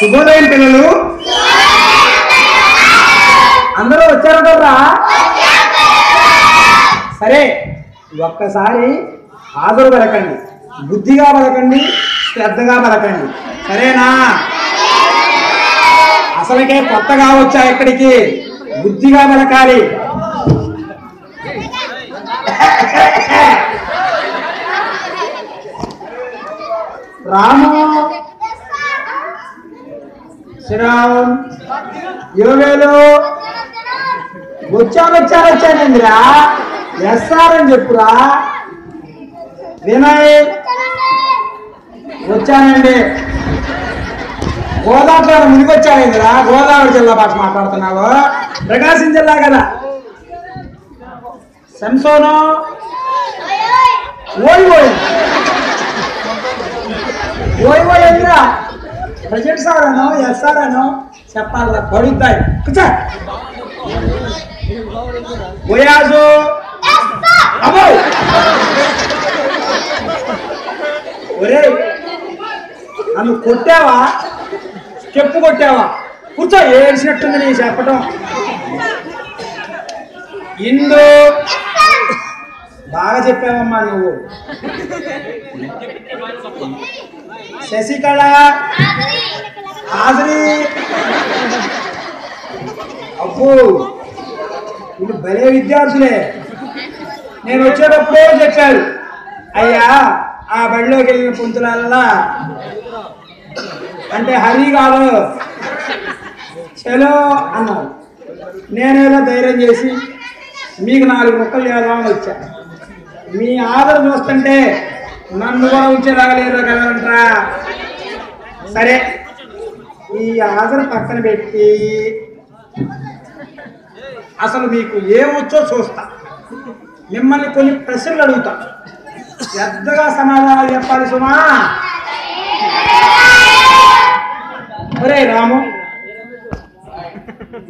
శుభోదయం పిల్లలు, అందరూ వచ్చారు కదా? సరే, ఒక్కసారి హాజరు పలకండి, బుద్ధిగా పలకండి, శ్రద్ధగా పలకండి, సరేనా? అసలుకే కొత్తగా వచ్చా ఇక్కడికి, బుద్ధిగా పలకాలి. రాము, శ్రీరామ్, యోగేలు వచ్చానందిరా, ఎస్ఆర్ అని చెప్పురా. వినయ్ వచ్చానండి. గోదావరి మునిగొచ్చానందిరా. గోదావరి జిల్లా భాష మాట్లాడుతున్నావు, ప్రకాశం జిల్లా కదా. శంసోను ఓయ్ ఓయ్ ఓయ్ ఓయ్ ఎందురా? ప్రజెంట్ సార్ అను, ఎస్ఆర్ అను చెప్పాలి, పడుతాయి. కూర్చో. ఓయాజు అమ్మో, ఒరే నన్ను కొట్టావా, చెప్పు కొట్టావా? కూర్చో, ఏడ్చినట్టుంది నీ చెప్పటం. ఇందు బాగా చెప్పావమ్మా నువ్వు. శశికళ, హాజరీ. అబ్బో, వీళ్ళు భలే విద్యార్థులే. నేను వచ్చేటప్పుడే చెప్పారు, అయ్యా ఆ బడిలోకి వెళ్ళిన పుంతులల్లా అంటే హరి కాదు చలో అన్నారు. నేనేదో ధైర్యం చేసి మీకు 4 ముక్కలు చేద్దామని వచ్చా. మీ ఆదరణ చూస్తుంటే నన్ను కూడా ఉంచేలాగలేరు కదంట్రా. సరే, ఈ ఆదరణ పక్కన పెట్టి అసలు మీకు ఏమొచ్చో చూస్తా. మిమ్మల్ని కొన్ని ప్రశ్నలు అడుగుతా, పెద్దగా సమాధానాలు చెప్పాలి సుమా. ఒరే రాము,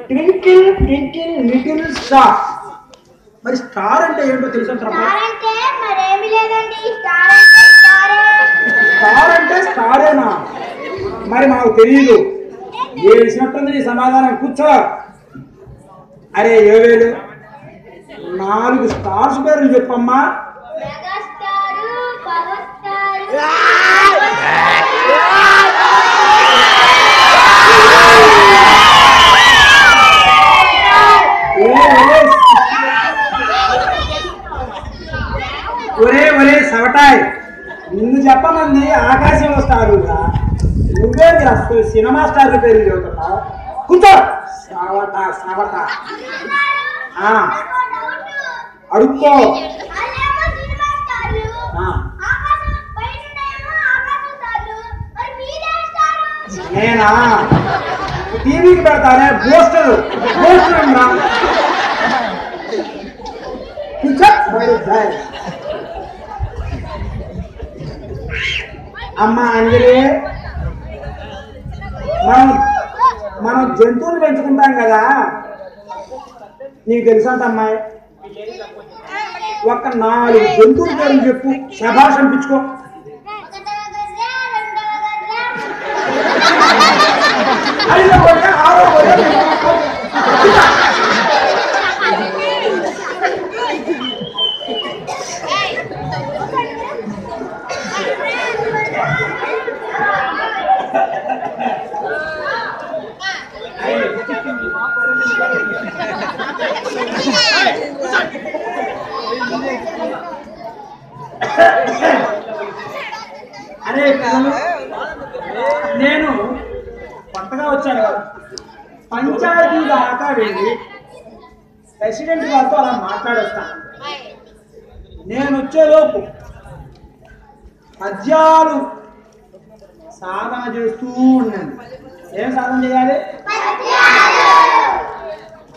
ట్వింకిల్ ట్వింకిల్ లిటిల్ స్టార్, మరి స్టార్ అంటే ఏంటో తెలుసా? స్టార్ అంటే స్టారేనా? మరి మాకు తెలియదు. ఏసినట్టుంది నీ సమాధానం. కూర్చో. అరే ఏవేలు, 4 స్టార్స్ పేర్లు చెప్పమ్మా. ఒరే ఒరే సవటాయ్, నిన్ను చెప్పమంది ఆకాశంలో స్టారుగా, నువ్వే అసలు సినిమా స్టార్ పేరు చెబుతున్నావు. కూర్చో. సవట సవట అడుక్కో. నేనా టీవీకి పెడతానే పోస్టర్ అమ్మ అంజలి, మనం జంతువులు పెంచుకుంటాం కదా, నీకు తెలుసంట అమ్మాయి? ఒక 4 జంతువుల పేర్లు చెప్పు, శభాష్ అనిపించుకో. అరే నేను కొత్తగా వచ్చాను కదా, పంచాయతీ దాకా వెళ్ళి ప్రెసిడెంట్ గారితో అలా మాట్లాడొస్తాను. నేను వచ్చేలోపు పద్యాలు సాధన చేస్తూ ఉన్నాను. ఏం సాధన చేయాలి?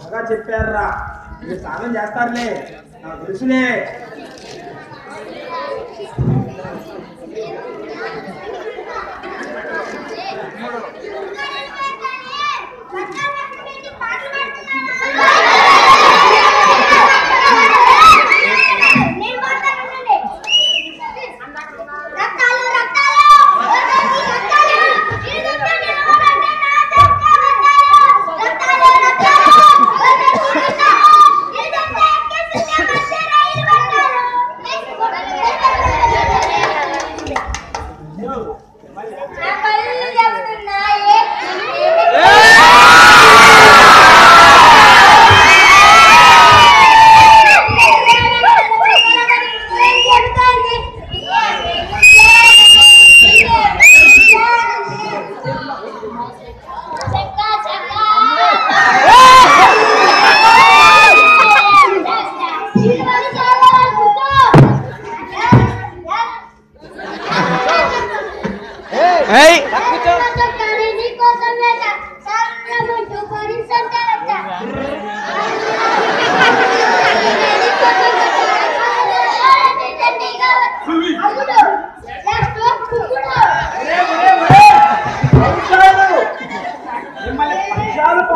బాగా చెప్పారా, మీరు సాధన చేస్తారులే, నాకు తెలుసులే.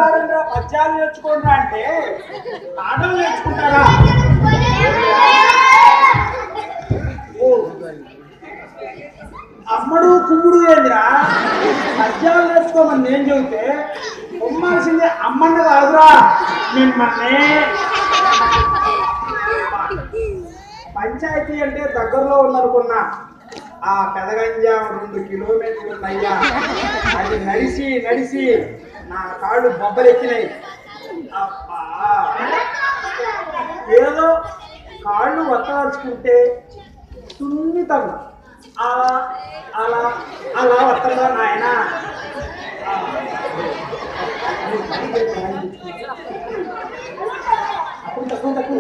వారంగా పద్యాలు నేర్చుకోండి అంటే పాటలు నేర్చుకుంటారా? అమ్మడు కుమ్ముడు ఏందిరా? పద్యాలు నేర్చుకోమని నేను చెబితే కొమ్మాల్సిందే అమ్మన్న కాదురా మిమ్మల్ని. పంచాయతీ అంటే దగ్గరలో ఉందనుకున్నా, ఆ పెదగంజా 2 కిలోమీటర్లు అయ్యా. అది నడిచి నడిచి నా కాళ్ళు బొబ్బలెక్కినాయి. అబ్బా, ఏదో కాళ్ళు వత్తలుచుకుంటే సున్నితంగా అలా అలా అలా వస్తుందా నాయన? అప్పుడు తక్కువ తక్కువ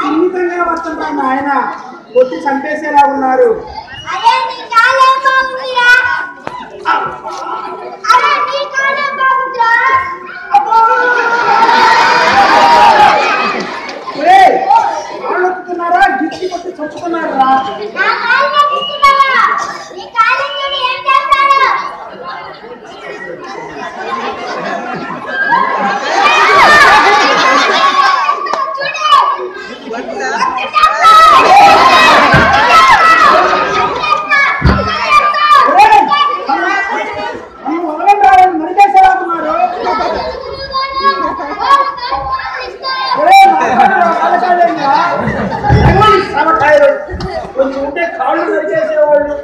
సున్నితంగా వస్తుందా నాయన? కొట్టి చంపేసేలా ఉన్నారు. కాళ్ళొక్కుతున్నారా? గిచ్చి కొట్టి చంపుతున్నారా? కొంచెం ఉంటే కాళ్ళు నరికేసేవాళ్ళు.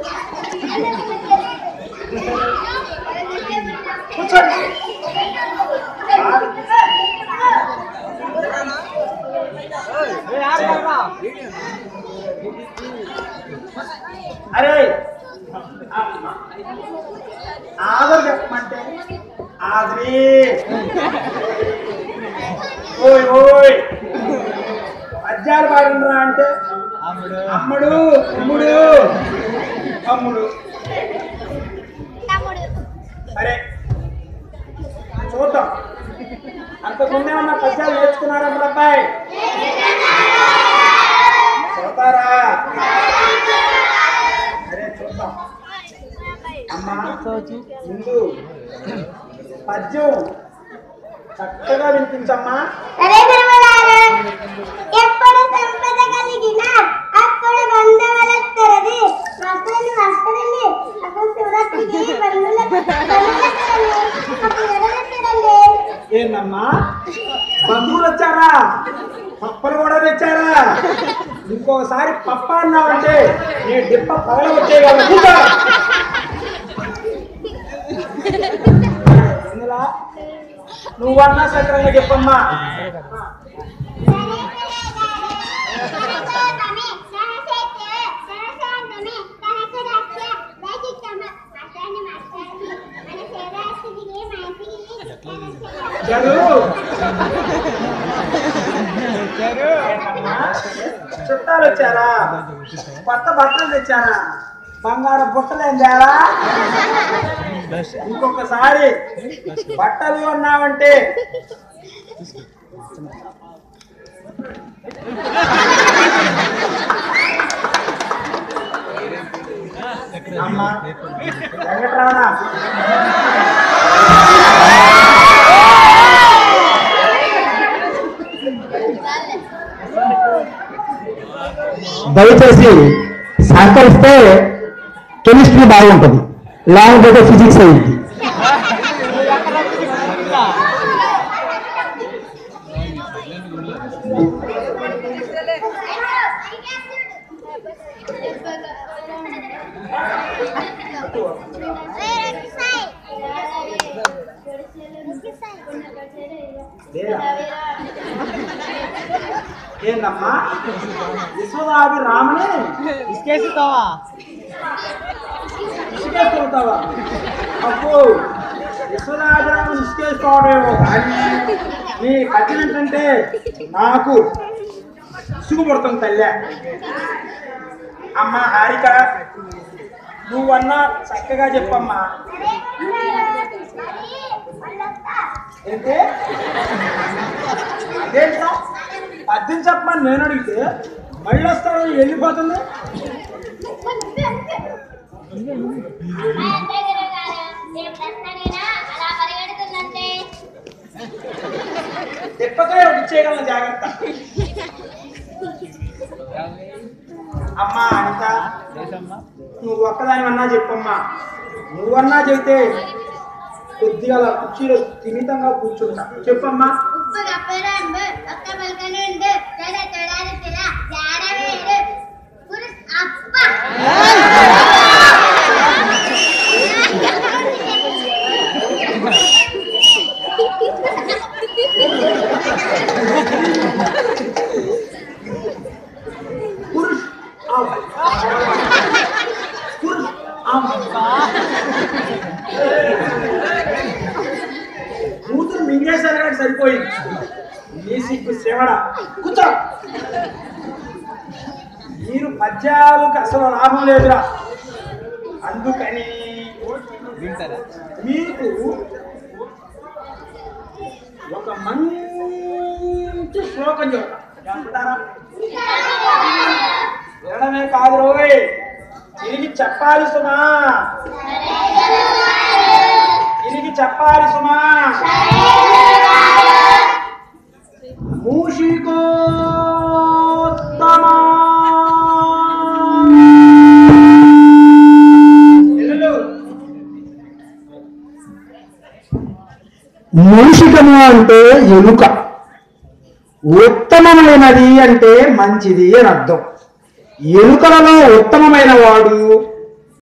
కూర్చోండి. అరే ఆదరు చెప్పమంటే ఆదరి. ఓయ్ ఓయ్ పద్యాలు పాడుండ్రా అంటే అమ్మడు అమ్ముడు అమ్ముడు. సరే చూద్దాం, అంతకుముందే ఉన్న పద్యాలు నేర్చుకున్నారా మన అబ్బాయి? చూస్తారా? సరే చూద్దాం. అమ్మా ముందు పద్యం చక్కగా వినిపించమ్మా. ఎప్పుడు సంపద కలిగిన అప్పుడు బంధవలెత్తరది వస్తుంది వస్తుంది అప్పుడు శివరాత్రికి ఏందమ్మా బంధువులు వచ్చారా? పప్పలు కూడా తెచ్చారా? ఇంకోసారి పప్ప అన్నావంటే నీ డిప్ప పగల వచ్చేయగలను. ఇందులో నువ్వన్నా సక్రంగా చెప్పమ్మా. చుట్టాలు వచ్చారా? కొత్త బట్టలు తెచ్చారా? బంగారు బుట్టలు ఏం తేరా? ఇంకొకసారి బట్టలు అన్నావంటే అమ్మా వెంకటరమణ దయచేసి సహకరిస్తే కెమిస్ట్రీ బాగుంటుంది, లేకపోతే ఫిజిక్స్ అయింది. ఏందమ్మా విశ్వనాభి రామని ఇసుకేస్తావా? ఇసుకేస్తావా? అప్పు విశ్వనాభి రామని ఇసుకేస్తావేమో కానీ నీ పద్యం ఏంటంటే నాకు సిగ్గుపడుతుంది తల్లే. అమ్మా హారిక నువ్వన్నా చక్కగా చెప్పమ్మా. ఏంటి అదేంటా పద్యం చెప్పమని నేను అడిగితే మళ్ళీ వస్తాడు వెళ్ళిపోతుంది. తిప్పకే ఇచ్చేయగలను జాగ్రత్త. అమ్మా అనిత నువ్వు ఒక్కదానివన్నా చెప్పమ్మా. నువ్వన్నా చెబితే కొద్దిగా అలా కుర్చీలో స్థిమితంగా కూర్చుంటా. చెప్పమ్మా. కూతురు మింగేశారు కానీ సరిపోయింది. నీ సిగ్గు శ్రవణ కూర్చో. మీరు పద్యాలకు అసలు లాభం లేదురా. అందుకని మీకు ఒక మంచి శ్లోకం చెప్తారా? వినడమే కాదు రోయ్, తిరిగి చెప్పాలి సుమా. తిరిగి చెప్పాలి సుమా. మూషికోత్తమా మూషికము అంటే ఎలుక, ఉత్తమమైనది అంటే మంచిది అని అర్థం. ఎలుకలలో ఉత్తమమైన వాడు